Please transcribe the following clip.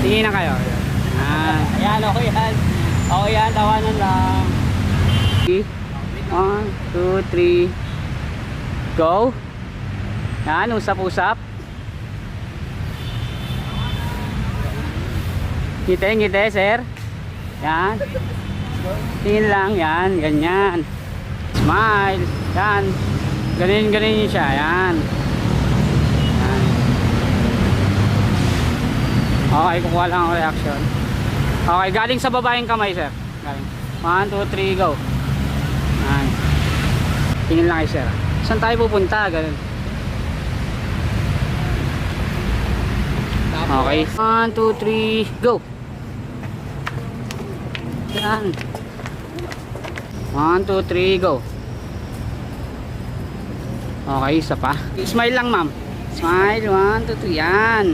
Tingin na kayo. Yan. Ayan, okay yan. Okay yan, tawanan lang. 1, 2, 3. Go. Yan, usap-usap. Ngiti, sir. Yan. Tingin lang, yan, ganyan. Smile. Yan. Ganin siya, yan. Yan. Okay, kukuha lang ang reaction. Okay, galing sa babaeng kamay, sir. Galing. 1, 2, 3, go. Yan. Tingin lang kayo, sir. Saan tayo pupunta? Ganun. Okay. 1, 2, 3, go. Yan. 1, 2, 3, go. Okay, isa pa. Smile lang, ma'am. Smile. 1, 2, 3. Yan.